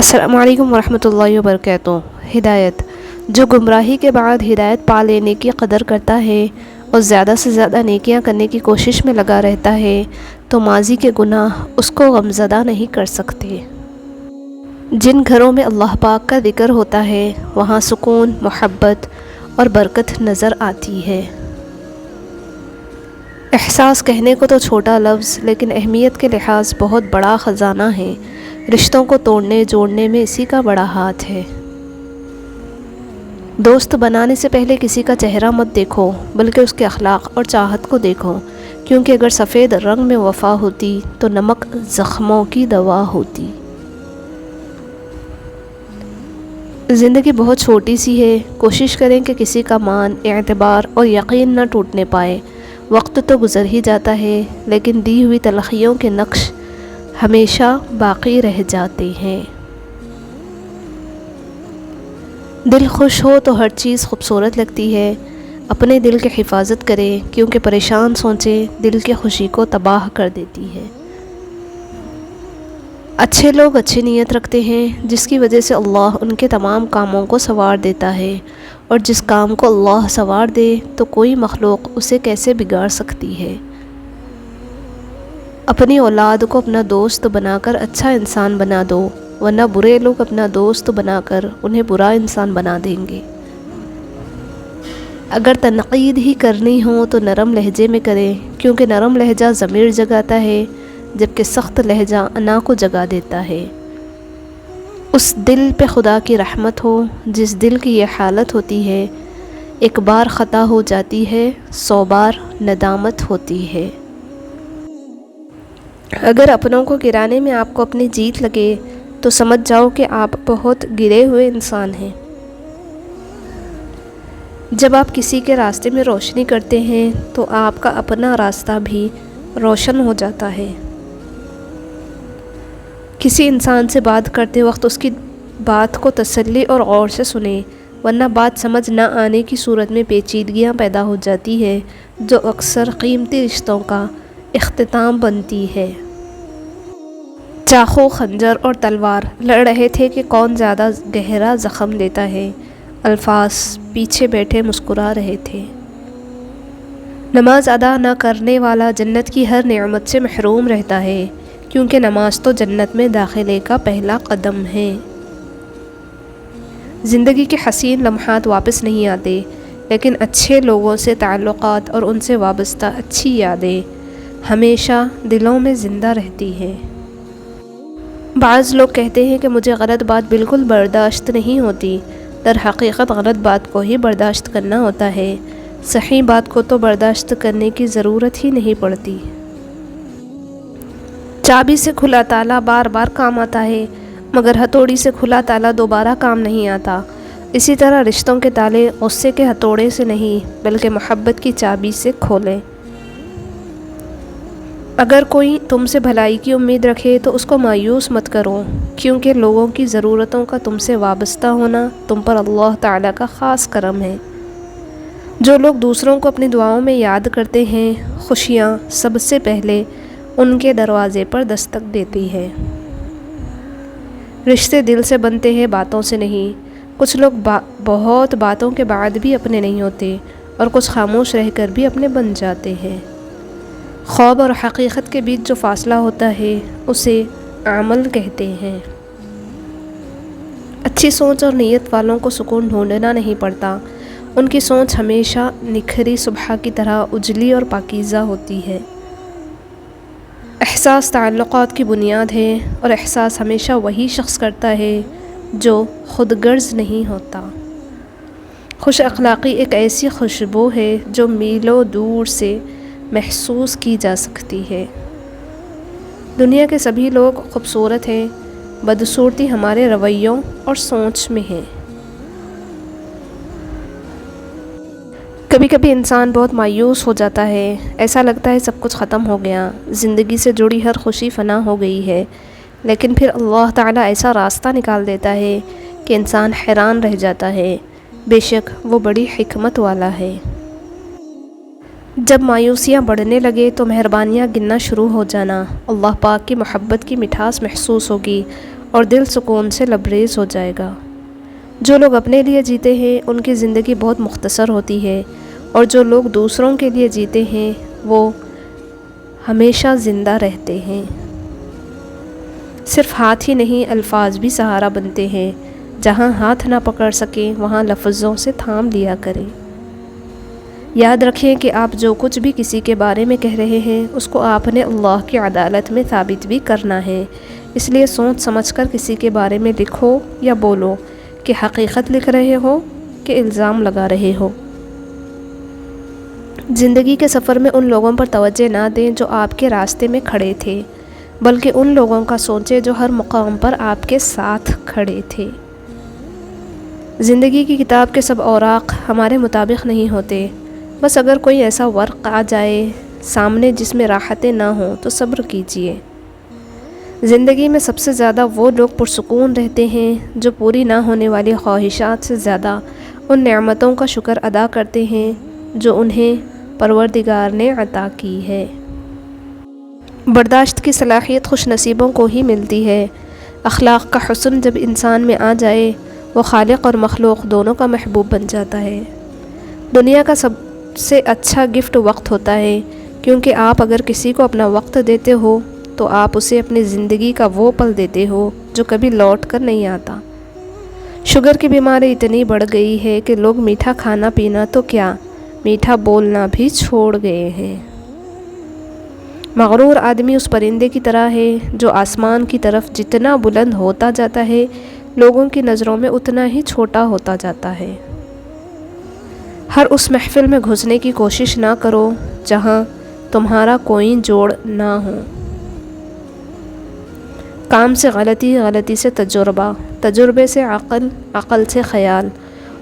السلام علیکم ورحمۃ اللہ وبرکاتہ۔ ہدایت۔ جو گمراہی کے بعد ہدایت پا لینے کی قدر کرتا ہے اور زیادہ سے زیادہ نیکیاں کرنے کی کوشش میں لگا رہتا ہے تو ماضی کے گناہ اس کو غمزدہ نہیں کر سکتے۔ جن گھروں میں اللہ پاک کا ذکر ہوتا ہے وہاں سکون، محبت اور برکت نظر آتی ہے۔ احساس کہنے کو تو چھوٹا لفظ لیکن اہمیت کے لحاظ بہت بڑا خزانہ ہے۔ رشتوں کو توڑنے جوڑنے میں اسی کا بڑا ہاتھ ہے۔ دوست بنانے سے پہلے کسی کا چہرہ مت دیکھو بلکہ اس کے اخلاق اور چاہت کو دیکھو، کیونکہ اگر سفید رنگ میں وفا ہوتی تو نمک زخموں کی دوا ہوتی۔ زندگی بہت چھوٹی سی ہے، کوشش کریں کہ کسی کا مان، اعتبار اور یقین نہ ٹوٹنے پائے۔ وقت تو گزر ہی جاتا ہے لیکن دی ہوئی تلخیوں کے نقش ہمیشہ باقی رہ جاتے ہیں۔ دل خوش ہو تو ہر چیز خوبصورت لگتی ہے۔ اپنے دل کی حفاظت کریں کیونکہ پریشان سوچیں دل کی خوشی کو تباہ کر دیتی ہے۔ اچھے لوگ اچھی نیت رکھتے ہیں جس کی وجہ سے اللہ ان کے تمام کاموں کو سنوار دیتا ہے، اور جس کام کو اللہ سنوار دے تو کوئی مخلوق اسے کیسے بگاڑ سکتی ہے۔ اپنی اولاد کو اپنا دوست بنا کر اچھا انسان بنا دو، ورنہ برے لوگ اپنا دوست بنا کر انہیں برا انسان بنا دیں گے۔ اگر تنقید ہی کرنی ہو تو نرم لہجے میں کریں، کیونکہ نرم لہجہ ضمیر جگاتا ہے جبکہ سخت لہجہ انا کو جگا دیتا ہے۔ اس دل پہ خدا کی رحمت ہو جس دل کی یہ حالت ہوتی ہے، ایک بار خطا ہو جاتی ہے 100 بار ندامت ہوتی ہے۔ اگر اپنوں کو گرانے میں آپ کو اپنی جیت لگے تو سمجھ جاؤ کہ آپ بہت گرے ہوئے انسان ہیں۔ جب آپ کسی کے راستے میں روشنی کرتے ہیں تو آپ کا اپنا راستہ بھی روشن ہو جاتا ہے۔ کسی انسان سے بات کرتے وقت اس کی بات کو تسلی اور غور سے سنیں، ورنہ بات سمجھ نہ آنے کی صورت میں پیچیدگیاں پیدا ہو جاتی ہے جو اکثر قیمتی رشتوں کا اختتام بنتی ہے۔ چاقو، خنجر اور تلوار لڑ رہے تھے کہ کون زیادہ گہرا زخم دیتا ہے۔ الفاظ پیچھے بیٹھے مسکرا رہے تھے۔ نماز ادا نہ کرنے والا جنت کی ہر نعمت سے محروم رہتا ہے، کیونکہ نماز تو جنت میں داخلے کا پہلا قدم ہے۔ زندگی کے حسین لمحات واپس نہیں آتے، لیکن اچھے لوگوں سے تعلقات اور ان سے وابستہ اچھی یادیں ہمیشہ دلوں میں زندہ رہتی ہیں۔ بعض لوگ کہتے ہیں کہ مجھے غلط بات بالکل برداشت نہیں ہوتی، در حقیقت غلط بات کو ہی برداشت کرنا ہوتا ہے، صحیح بات کو تو برداشت کرنے کی ضرورت ہی نہیں پڑتی۔ چابی سے کھلا تالا بار بار کام آتا ہے، مگر ہتھوڑی سے کھلا تالا دوبارہ کام نہیں آتا۔ اسی طرح رشتوں کے تالے غصے کے ہتھوڑے سے نہیں بلکہ محبت کی چابی سے کھولیں۔ اگر کوئی تم سے بھلائی کی امید رکھے تو اس کو مایوس مت کرو، کیونکہ لوگوں کی ضرورتوں کا تم سے وابستہ ہونا تم پر اللہ تعالیٰ کا خاص کرم ہے۔ جو لوگ دوسروں کو اپنی دعاؤں میں یاد کرتے ہیں، خوشیاں سب سے پہلے ان کے دروازے پر دستک دیتی ہے۔ رشتے دل سے بنتے ہیں، باتوں سے نہیں۔ کچھ لوگ بہت باتوں کے بعد بھی اپنے نہیں ہوتے، اور کچھ خاموش رہ کر بھی اپنے بن جاتے ہیں۔ خواب اور حقیقت کے بیچ جو فاصلہ ہوتا ہے اسے عمل کہتے ہیں۔ اچھی سوچ اور نیت والوں کو سکون ڈھونڈنا نہیں پڑتا، ان کی سوچ ہمیشہ نکھری صبح کی طرح اجلی اور پاکیزہ ہوتی ہے۔ احساس تعلقات کی بنیاد ہے، اور احساس ہمیشہ وہی شخص کرتا ہے جو خود غرض نہیں ہوتا۔ خوش اخلاقی ایک ایسی خوشبو ہے جو میلوں دور سے محسوس کی جا سکتی ہے۔ دنیا کے سبھی لوگ خوبصورت ہیں، بدصورتی ہمارے رویوں اور سوچ میں ہے۔ کبھی کبھی انسان بہت مایوس ہو جاتا ہے، ایسا لگتا ہے سب کچھ ختم ہو گیا، زندگی سے جڑی ہر خوشی فنا ہو گئی ہے، لیکن پھر اللہ تعالیٰ ایسا راستہ نکال دیتا ہے کہ انسان حیران رہ جاتا ہے۔ بے شک وہ بڑی حکمت والا ہے۔ جب مایوسیاں بڑھنے لگے تو مہربانیاں گننا شروع ہو جانا، اللہ پاک کی محبت کی مٹھاس محسوس ہوگی، اور دل سکون سے لبریز ہو جائے گا۔ جو لوگ اپنے لیے جیتے ہیں ان کی زندگی بہت مختصر ہوتی ہے، اور جو لوگ دوسروں کے لیے جیتے ہیں وہ ہمیشہ زندہ رہتے ہیں۔ صرف ہاتھ ہی نہیں، الفاظ بھی سہارا بنتے ہیں۔ جہاں ہاتھ نہ پکڑ سکیں وہاں لفظوں سے تھام لیا کریں۔ یاد رکھیں کہ آپ جو کچھ بھی کسی کے بارے میں کہہ رہے ہیں اس کو آپ نے اللہ کی عدالت میں ثابت بھی کرنا ہے، اس لیے سوچ سمجھ کر کسی کے بارے میں لکھو یا بولو کہ حقیقت لکھ رہے ہو کہ الزام لگا رہے ہو۔ زندگی کے سفر میں ان لوگوں پر توجہ نہ دیں جو آپ کے راستے میں کھڑے تھے، بلکہ ان لوگوں کا سوچیں جو ہر مقام پر آپ کے ساتھ کھڑے تھے۔ زندگی کی کتاب کے سب اوراق ہمارے مطابق نہیں ہوتے، بس اگر کوئی ایسا ورق آ جائے سامنے جس میں راحتیں نہ ہوں تو صبر کیجیے۔ زندگی میں سب سے زیادہ وہ لوگ پرسکون رہتے ہیں جو پوری نہ ہونے والی خواہشات سے زیادہ ان نعمتوں کا شکر ادا کرتے ہیں جو انہیں پروردگار نے عطا کی ہے۔ برداشت کی صلاحیت خوش نصیبوں کو ہی ملتی ہے۔ اخلاق کا حسن جب انسان میں آ جائے وہ خالق اور مخلوق دونوں کا محبوب بن جاتا ہے۔ دنیا کا سب سے اچھا گفٹ وقت ہوتا ہے، کیونکہ آپ اگر کسی کو اپنا وقت دیتے ہو تو آپ اسے اپنی زندگی کا وہ پل دیتے ہو جو کبھی لوٹ کر نہیں آتا۔ شوگر کی بیماری اتنی بڑھ گئی ہے کہ لوگ میٹھا کھانا پینا تو کیا، میٹھا بولنا بھی چھوڑ گئے ہیں۔ مغرور آدمی اس پرندے کی طرح ہے جو آسمان کی طرف جتنا بلند ہوتا جاتا ہے لوگوں کی نظروں میں اتنا ہی چھوٹا ہوتا جاتا ہے۔ ہر اس محفل میں گھسنے کی کوشش نہ کرو جہاں تمہارا کوئی جوڑ نہ ہو۔ کام سے غلطی، غلطی سے تجربہ، تجربے سے عقل، عقل سے خیال،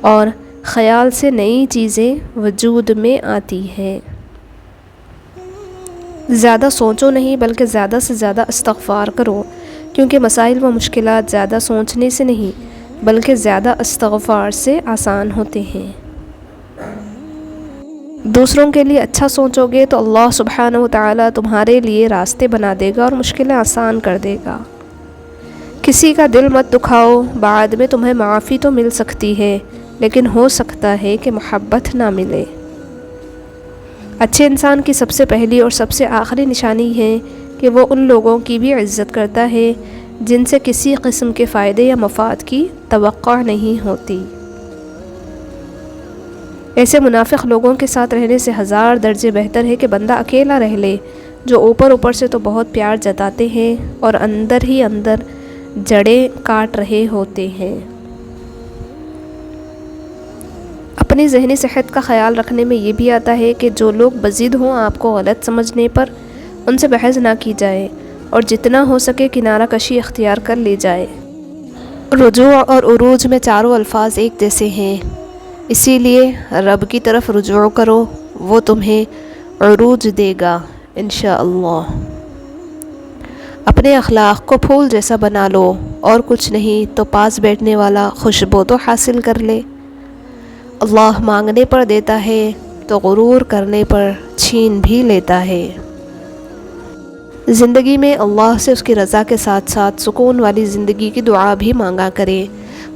اور خیال سے نئی چیزیں وجود میں آتی ہیں۔ زیادہ سوچو نہیں بلکہ زیادہ سے زیادہ استغفار کرو، کیونکہ مسائل و مشکلات زیادہ سوچنے سے نہیں بلکہ زیادہ استغفار سے آسان ہوتے ہیں۔ دوسروں کے لیے اچھا سوچو گے تو اللہ سبحانہ وتعالی تمہارے لیے راستے بنا دے گا اور مشکلیں آسان کر دے گا۔ کسی کا دل مت دکھاؤ، بعد میں تمہیں معافی تو مل سکتی ہے لیکن ہو سکتا ہے کہ محبت نہ ملے۔ اچھے انسان کی سب سے پہلی اور سب سے آخری نشانی ہے کہ وہ ان لوگوں کی بھی عزت کرتا ہے جن سے کسی قسم کے فائدے یا مفاد کی توقع نہیں ہوتی۔ ایسے منافق لوگوں کے ساتھ رہنے سے 1000 درجے بہتر ہے کہ بندہ اکیلا رہ لے، جو اوپر اوپر سے تو بہت پیار جتاتے ہیں اور اندر ہی اندر جڑیں کاٹ رہے ہوتے ہیں۔ اپنی ذہنی صحت کا خیال رکھنے میں یہ بھی آتا ہے کہ جو لوگ بضد ہوں آپ کو غلط سمجھنے پر ان سے بحث نہ کی جائے اور جتنا ہو سکے کنارہ کشی اختیار کر لی جائے۔ رجوع اور عروج میں چاروں الفاظ ایک جیسے ہیں، اسی لیے رب کی طرف رجوع کرو، وہ تمہیں عروج دے گا انشاءاللہ۔ اپنے اخلاق کو پھول جیسا بنا لو، اور کچھ نہیں تو پاس بیٹھنے والا خوشبو تو حاصل کر لے۔ اللہ مانگنے پر دیتا ہے تو غرور کرنے پر چھین بھی لیتا ہے۔ زندگی میں اللہ سے اس کی رضا کے ساتھ ساتھ سکون والی زندگی کی دعا بھی مانگا کریں۔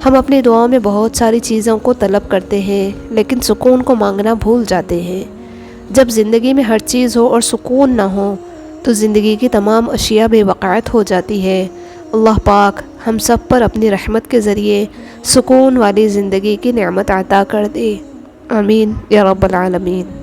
ہم اپنی دعاؤں میں بہت ساری چیزوں کو طلب کرتے ہیں لیکن سکون کو مانگنا بھول جاتے ہیں۔ جب زندگی میں ہر چیز ہو اور سکون نہ ہو تو زندگی کی تمام اشیاء بے وقعت ہو جاتی ہے۔ اللہ پاک ہم سب پر اپنی رحمت کے ذریعے سکون والی زندگی کی نعمت عطا کر دے، آمین یا رب العالمین۔